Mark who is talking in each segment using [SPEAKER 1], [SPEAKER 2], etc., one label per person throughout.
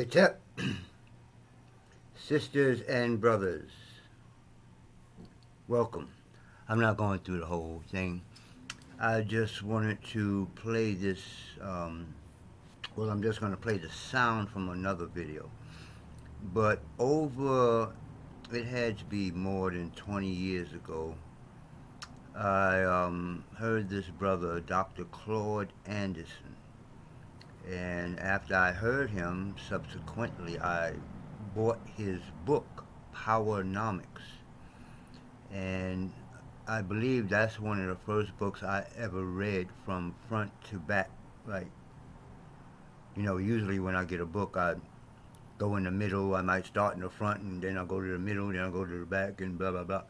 [SPEAKER 1] It's up, sisters and brothers. Welcome. I'm not going through the whole thing. I just wanted to play this. I'm just going to play the sound from another video. But it had to be more than 20 years ago. I heard this brother, Dr. Claude Anderson. And after I heard him, subsequently, I bought his book, POWERNOMICS. And I believe that's one of the first books I ever read from front to back. Usually when I get a book, I go in the middle. I might start in the front, and then I'll go to the middle, then I'll go to the back, and blah, blah, blah.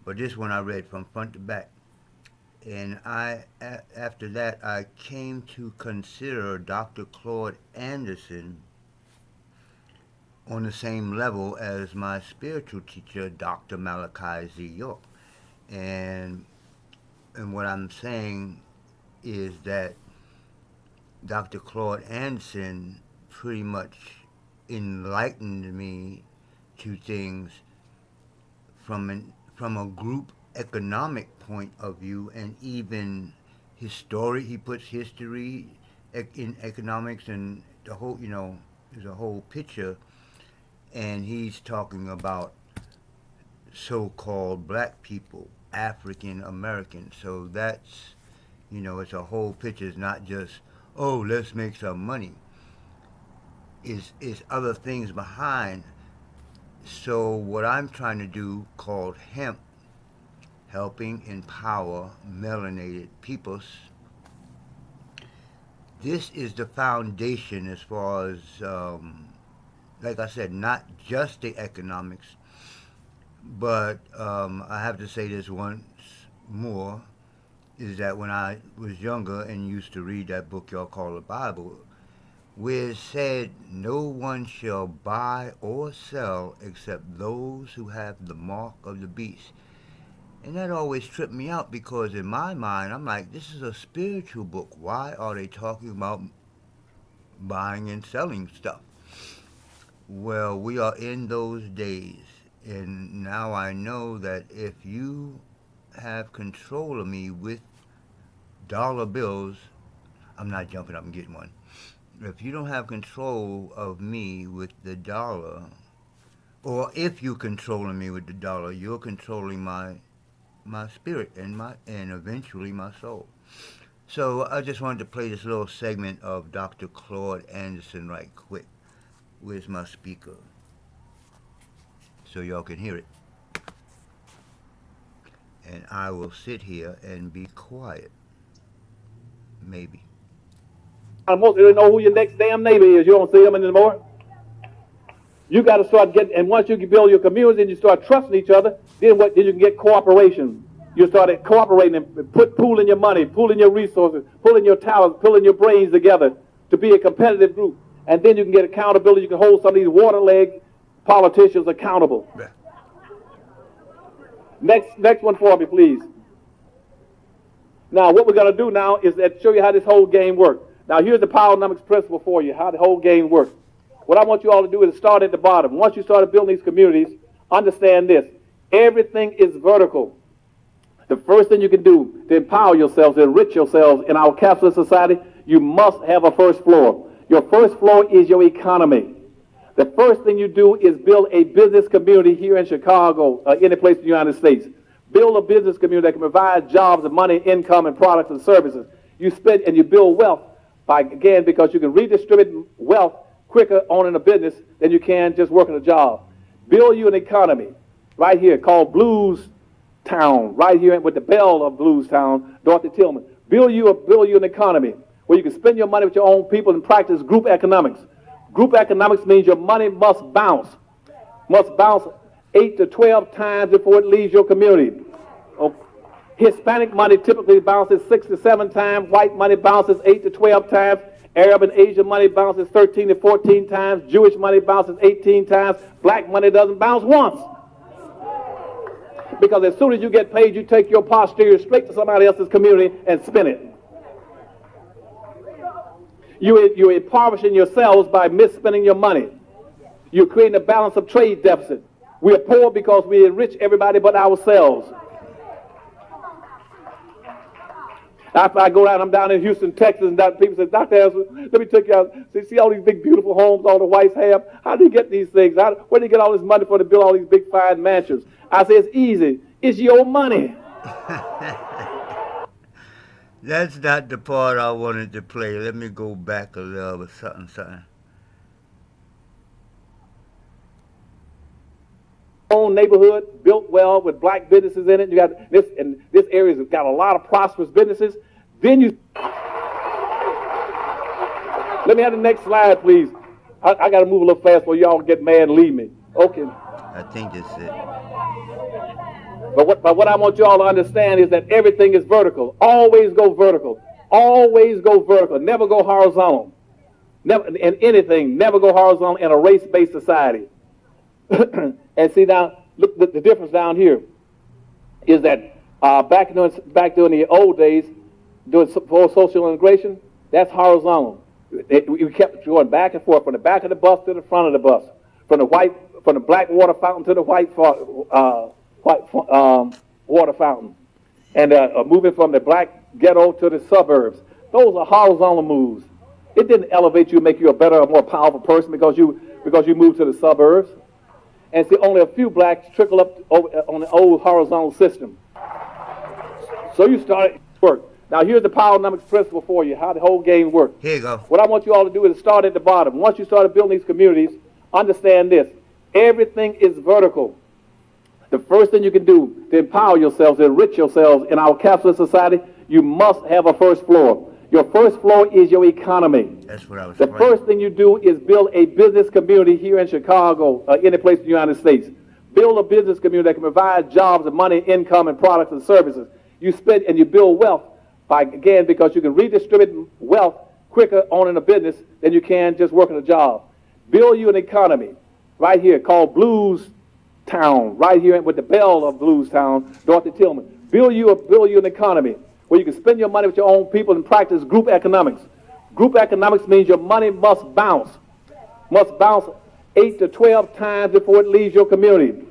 [SPEAKER 1] But this one I read from front to back. And after that, I came to consider Dr. Claude Anderson on the same level as my spiritual teacher, Dr. Malachi Z. York. And what I'm saying is that Dr. Claude Anderson pretty much enlightened me to things from a group economic point of view, and even his story. He puts history in economics, and the whole, there's a whole picture, and he's talking about so-called black people, African Americans. So that's, it's a whole picture. It's not just, oh, let's make some money. It's other things behind. So what I'm trying to do, called HEMP, Helping Empower Melanated Peoples, this is the foundation as far as, like I said, not just the economics, but I have to say this once more, is that when I was younger and used to read that book y'all call the Bible, where it said, no one shall buy or sell except those who have the mark of the beast. And that always tripped me out, because in my mind, I'm like, this is a spiritual book. Why are they talking about buying and selling stuff? Well, we are in those days. And now I know that if you have control of me with dollar bills, I'm not jumping up and getting one. If you don't have control of me with the dollar, or if you're controlling me with the dollar, you're controlling my spirit and eventually my soul. So I just wanted to play this little segment of Dr. Claude Anderson right quick. Where's my speaker? So y'all can hear it. And I will sit here and be quiet. Maybe.
[SPEAKER 2] I want you to know who your next damn neighbor is. You don't see them anymore. You got to start getting, and once you build your community and you start trusting each other, then you can get cooperation. You start cooperating and pooling your money, pooling your resources, pulling your talents, pulling your brains together to be a competitive group. And then you can get accountability. You can hold some of these water-leg politicians accountable. Yeah. Next one for me, please. Now, what we're going to do now is show you how this whole game works. Now, here's the POWERNOMICS principle for you, how the whole game works. What I want you all to do is start at the bottom. Once you start building these communities, understand this. Everything is vertical. The first thing you can do to empower yourselves, to enrich yourselves in our capitalist society, you must have a first floor. Your first floor is your economy. The first thing you do is build a business community here in Chicago, any place in the United States. Build a business community that can provide jobs and money, income, and products and services. You spend and you build wealth because you can redistribute wealth quicker owning a business than you can just working a job. Build you an economy right here called Blues Town, right here with the belle of Blues Town, Dorothy Tillman. Build you an economy where you can spend your money with your own people and practice group economics. Group economics means your money must bounce 8 to 12 times before it leaves your community. Hispanic money typically bounces 6 to 7 times. White money bounces 8 to 12 times. Arab and Asian money bounces 13 to 14 times. Jewish money bounces 18 times. Black money doesn't bounce once. Because as soon as you get paid, you take your posterior straight to somebody else's community and spin it. You're impoverishing yourselves by misspending your money. You're creating a balance of trade deficit. We're poor because we enrich everybody but ourselves. After I go down, I'm down in Houston, Texas, and people say, Dr. Harrison, let me take you out. See all these big, beautiful homes all the whites have? How do you get these things? Where do you get all this money for to build all these big, fine mansions? I say, it's easy. It's your money.
[SPEAKER 1] That's not the part I wanted to play. Let me go back a little bit, something.
[SPEAKER 2] Own neighborhood built well with black businesses in it. You got this, and this area's got a lot of prosperous businesses. Then you let me have the next slide, please. I got to move a little fast before y'all get mad and leave me. Okay.
[SPEAKER 1] I think that's it.
[SPEAKER 2] But what I want you all to understand is that everything is vertical. Always go vertical. Always go vertical. Never go horizontal. Never in anything. Never go horizontal in a race-based society. And see now, look, the difference down here is that back during the old days, before social integration, that's horizontal. We kept going back and forth from the back of the bus to the front of the bus, from the black water fountain to the white water fountain, and moving from the black ghetto to the suburbs. Those are horizontal moves. It didn't elevate you, make you a better, or more powerful person because you moved to the suburbs. And see, only a few blacks trickle up on the old horizontal system. So you started work. Now here's the POWERNOMICS principle for you, how the whole game works.
[SPEAKER 1] Here you go.
[SPEAKER 2] What I want you all to do is start at the bottom. Once you start building these communities, understand this. Everything is vertical. The first thing you can do to empower yourselves, to enrich yourselves in our capitalist society, you must have a first floor. Your first floor is your economy.
[SPEAKER 1] That's what I was
[SPEAKER 2] The first thing you do is build a business community here in Chicago, any place in the United States. Build a business community that can provide jobs and money, income, and products and services. You spend and you build wealth because you can redistribute wealth quicker owning a business than you can just working a job. Build you an economy right here called Blues Town, right here with the belle of Blues Town, Dorothy Tillman. Build you an economy where you can spend your money with your own people and practice group economics. Group economics means your money must bounce 8 to 12 times before it leaves your community.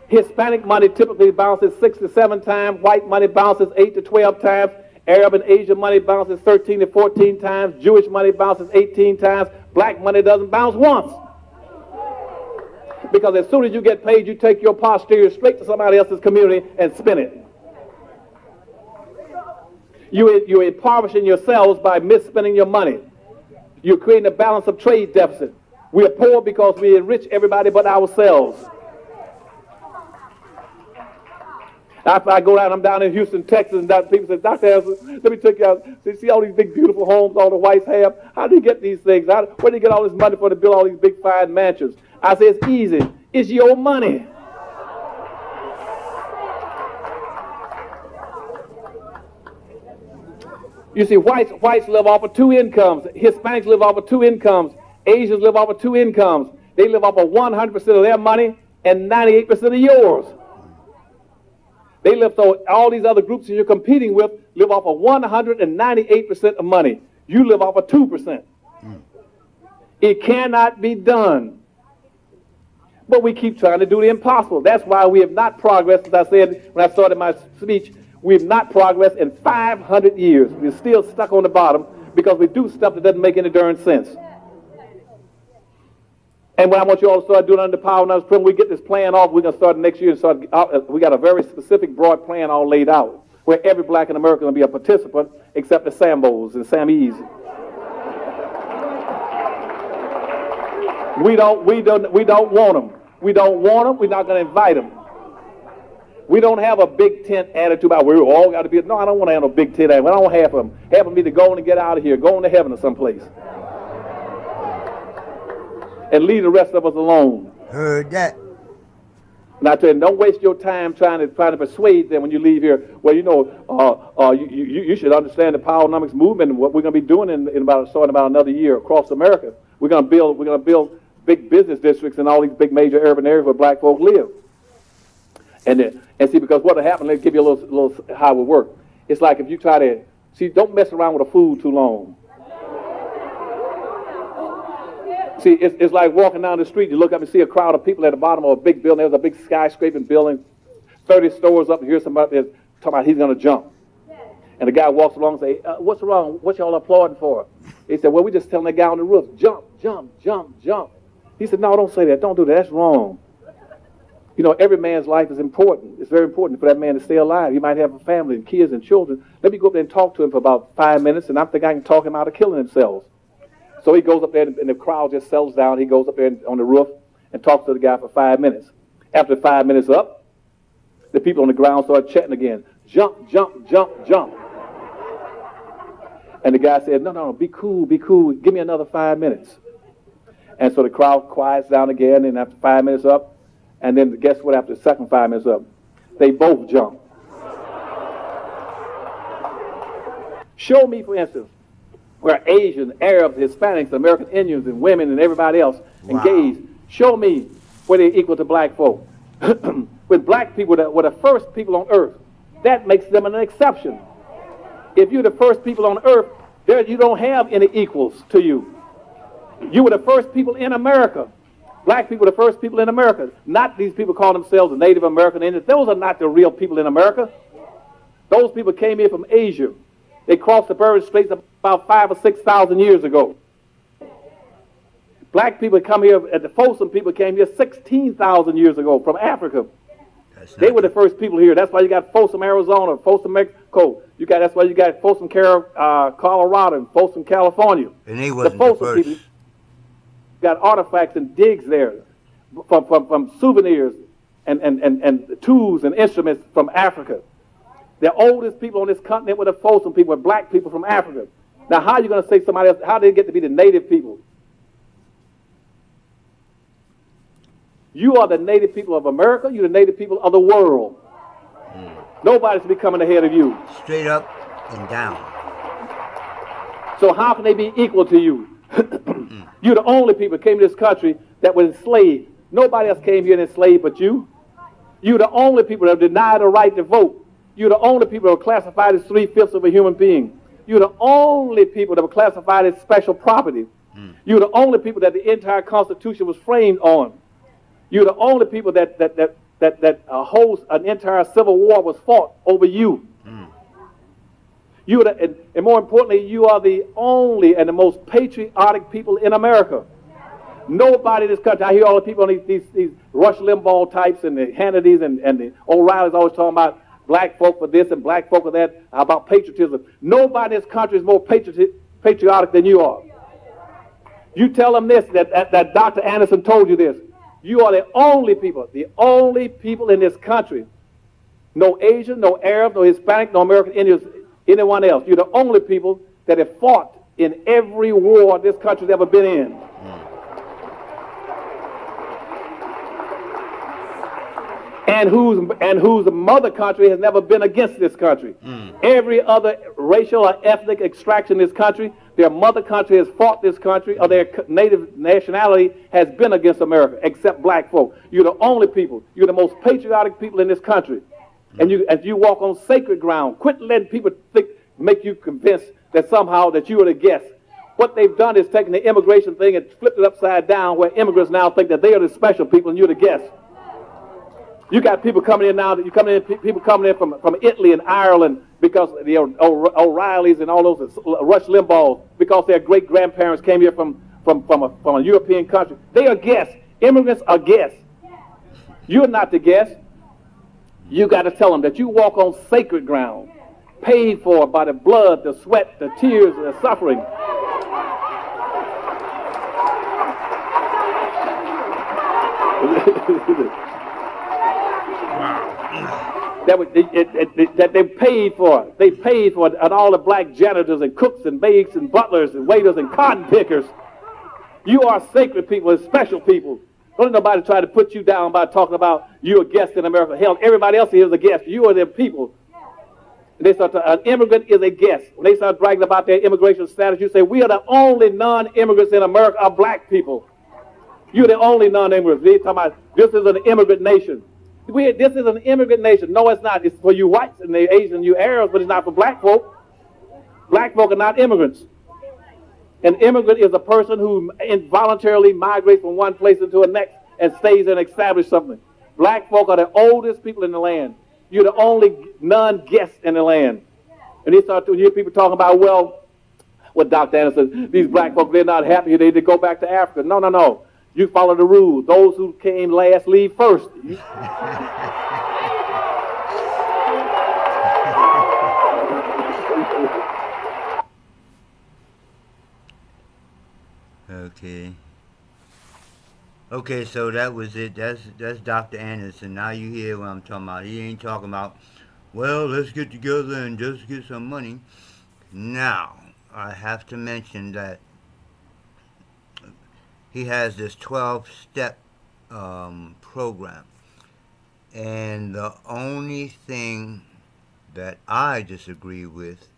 [SPEAKER 2] Hispanic money typically bounces 6 to 7 times. White money bounces 8 to 12 times. Arab and Asian money bounces 13 to 14 times. Jewish money bounces 18 times. Black money doesn't bounce once. Because as soon as you get paid, you take your posterior straight to somebody else's community and spin it. You're impoverishing yourselves by misspending your money. You're creating a balance of trade deficit. We're poor because we enrich everybody but ourselves. After I go down, I'm down in Houston, Texas, and people say, Dr. Harrison, let me take you out. See all these big, beautiful homes all the whites have? How do you get these things? Where do you get all this money for to build all these big, fine mansions? I say, it's easy. It's your money. You see, whites live off of 2 incomes. Hispanics live off of 2 incomes. Asians live off of 2 incomes. They live off of 100% of their money and 98% of yours. They live, so all these other groups that you're competing with live off of 198% of money. You live off of 2%. It cannot be done. But we keep trying to do the impossible. That's why we have not progressed, as I said when I started my speech, we have not progressed in 500 years. We're still stuck on the bottom because we do stuff that doesn't make any darn sense. And what I want you all to start doing under the POWERNOMICS, when we get this plan off, we're going to start next year. We got a very specific, broad plan all laid out, where every black in America is going to be a participant, except the Sambos and Samis. We don't want them. We don't want them. We're not going to invite them. We don't have a big tent attitude about we all got to be. No, I don't want to have no big tent attitude. I don't want half of them. Half of them need to go on and get out of here, go on to heaven or someplace, and leave the rest of us alone.
[SPEAKER 1] Heard that.
[SPEAKER 2] And I tell you, don't waste your time trying to persuade them when you leave here. Well, you should understand the POWERNOMICS movement and what we're going to be doing in about another year across America. We're going to build big business districts in all these big major urban areas where black folk live. And see, because what will happen, let's give you a little how it will work. It's like if you try to, don't mess around with a fool too long. See, it's like walking down the street. You look up and see a crowd of people at the bottom of a big building. There's a big skyscraping building, 30 stores up, and here's somebody that's talking about he's going to jump. And the guy walks along and says, what's wrong? What y'all applauding for? He said, well, we're just telling that guy on the roof, jump, jump, jump, jump. He said, no, don't say that. Don't do that. That's wrong. You know, every man's life is important. It's very important for that man to stay alive. He might have a family and kids and children. Let me go up there and talk to him for about 5 minutes, and I think I can talk him out of killing himself. So he goes up there, and the crowd just settles down. He goes up there on the roof and talks to the guy for 5 minutes. After 5 minutes up, the people on the ground start chatting again. Jump, jump, jump, jump. And the guy said, no, be cool, be cool. Give me another 5 minutes. And so the crowd quiets down again, and after 5 minutes up, and then guess what, after the second 5 minutes up, they both jump. Show me, for instance, where Asians, Arabs, Hispanics, American Indians, and women and everybody else, and gays, show me where they're equal to black folk. With black people that were the first people on earth, that makes them an exception. If you're the first people on earth, you don't have any equals to you. You were the first people in America. Black people were the first people in America. Not these people call themselves Native American Indians. Those are not the real people in America. Those people came here from Asia. They crossed the Bering Straits about 5,000 or 6,000 years ago. Black people come here, the Folsom people came here 16,000 years ago from Africa. They were the first people here. That's why you got Folsom, Arizona, Folsom, Mexico. That's why you got Folsom, Colorado, and Folsom, California.
[SPEAKER 1] And they wasn't the first.
[SPEAKER 2] People got artifacts and digs there from souvenirs and tools and instruments from Africa. The oldest people on this continent were the Folsom people, were black people from Africa. Now, how are you going to say somebody else? How did they get to be the native people? You are the native people of America. You're the native people of the world. Nobody's becoming ahead of you.
[SPEAKER 1] Straight up and down.
[SPEAKER 2] So how can they be equal to you? You're the only people that came to this country that were enslaved. Nobody else came here and enslaved but you. You're the only people that were denied the right to vote. You're the only people that were classified as 3/5 of a human being. You're the only people that were classified as special property. You're the only people that the entire Constitution was framed on. You're the only people that holds an entire civil war was fought over you. And more importantly, you are the only and the most patriotic people in America. Nobody in this country, I hear all the people on these Rush Limbaugh types and the Hannitys and the O'Reillys always talking about black folk for this and black folk for that, about patriotism. Nobody in this country is more patriotic than you are. You tell them this, that Dr. Anderson told you this. You are the only people in this country. No Asian, no Arab, no Hispanic, no American Indians, anyone else. You're the only people that have fought in every war this country's ever been in. And whose mother country has never been against this country. Every other racial or ethnic extraction in this country, their mother country has fought this country, or their native nationality has been against America, except black folk. You're the only people. You're the most patriotic people in this country. And as you walk on sacred ground, quit letting people make you convinced that somehow that you are the guest. What they've done is taken the immigration thing and flipped it upside down, where immigrants now think that they are the special people and you're the guest. You got people coming in now. People coming in from Italy and Ireland because the O'Reillys and all those Rush Limbaugh, because their great grandparents came here from a European country. They are guests. Immigrants are guests. You're not the guest. You got to tell them that you walk on sacred ground, paid for by the blood, the sweat, the tears, the suffering. That they paid for. They paid for it, and all the black janitors and cooks and maids and butlers and waiters and cotton pickers. You are sacred people and special people. Don't let nobody try to put you down by talking about you're a guest in America. Hell, everybody else here is a guest. You are their people. And they start an immigrant is a guest. When they start bragging about their immigration status, you say, we are the only non-immigrants in America are black people. You're the only non-immigrants. They're talking about this is an immigrant nation. This is an immigrant nation. No, it's not. It's for you whites and the Asians and you Arabs, but it's not for black folk. Black folk are not immigrants. An immigrant is a person who involuntarily migrates from one place into the next and stays and establishes something. Black folk are the oldest people in the land. You're the only non-guest in the land. And they start to hear people talking about, well, what Dr. Anderson, these black folk, they're not happy, they go back to Africa. No, no, no. You follow the rules. Those who came last leave first.
[SPEAKER 1] Okay. Okay, so that was it. That's Dr. Anderson. Now you hear what I'm talking about. He ain't talking about, well, let's get together and just get some money. Now, I have to mention that he has this 12-step program. And the only thing that I disagree with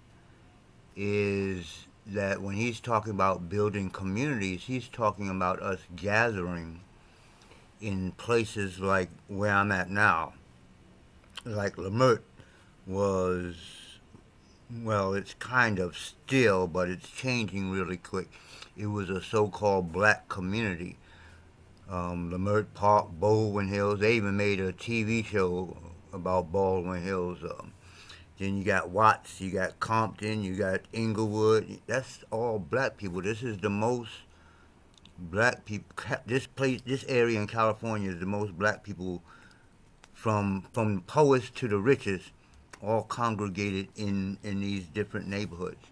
[SPEAKER 1] is that when he's talking about building communities, he's talking about us gathering in places like where I'm at now. Like Lamert was, well, it's kind of still, but it's changing really quick. It was a so-called black community. Lamert Park, Baldwin Hills, they even made a TV show about Baldwin Hills. Then you got Watts, you got Compton, you got Inglewood. That's all black people. This is the most black people. This area in California is the most black people from the poorest to the richest, all congregated in these different neighborhoods.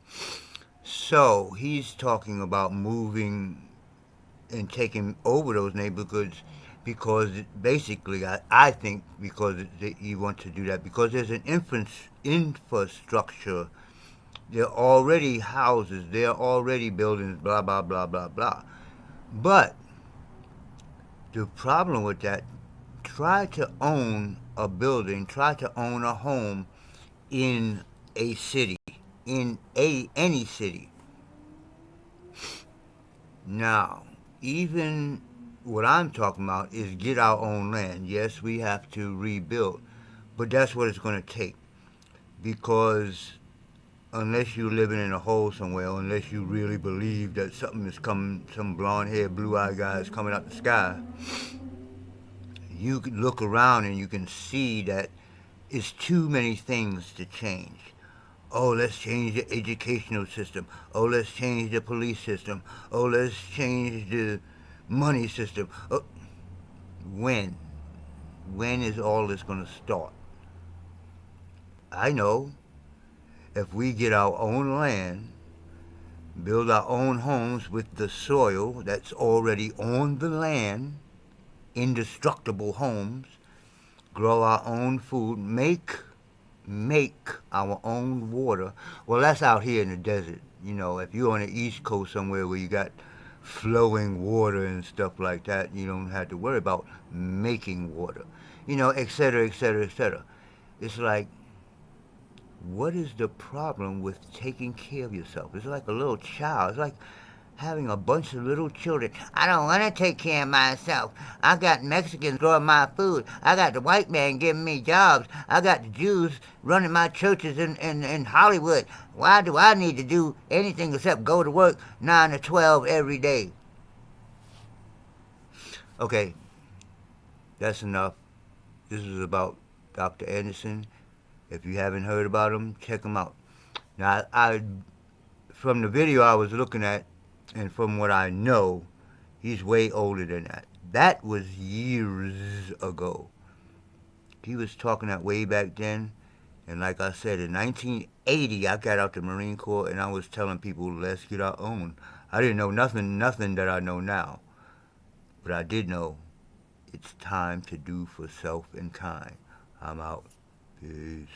[SPEAKER 1] So he's talking about moving and taking over those neighborhoods because basically, I think because he wants to do that because there's an infrastructure. There are already houses. There are already buildings. Blah blah blah blah blah. But the problem with that, try to own a building. Try to own a home in a city, in any city. Now, even what I'm talking about is get our own land. Yes, we have to rebuild, but that's what it's going to take because unless you're living in a hole somewhere, unless you really believe that something is coming, some blonde-haired, blue-eyed guy is coming out the sky, you can look around and you can see that it's too many things to change. Oh, let's change the educational system. Oh, let's change the police system. Oh, let's change the money system. Oh, when? When is all this going to start? I know. If we get our own land, build our own homes with the soil that's already on the land, indestructible homes, grow our own food, make our own water. Well, that's out here in the desert. You know, if you're on the East Coast somewhere where you got flowing water and stuff like that, you don't have to worry about making water. You know, et cetera, et cetera, et cetera. It's like, what is the problem with taking care of yourself? It's like a little child. It's like having a bunch of little children. I don't want to take care of myself. I got Mexicans growing my food. I got the white man giving me jobs. I got the Jews running my churches in Hollywood. Why do I need to do anything except go to work 9 to 12 every day? Okay, that's enough. This is about Dr. Anderson. If you haven't heard about him, check him out. Now, from the video I was looking at, and from what I know, he's way older than that. That was years ago. He was talking that way back then. And like I said, in 1980, I got out the Marine Corps, and I was telling people, let's get our own. I didn't know nothing that I know now. But I did know it's time to do for self and kind. I'm out. Peace.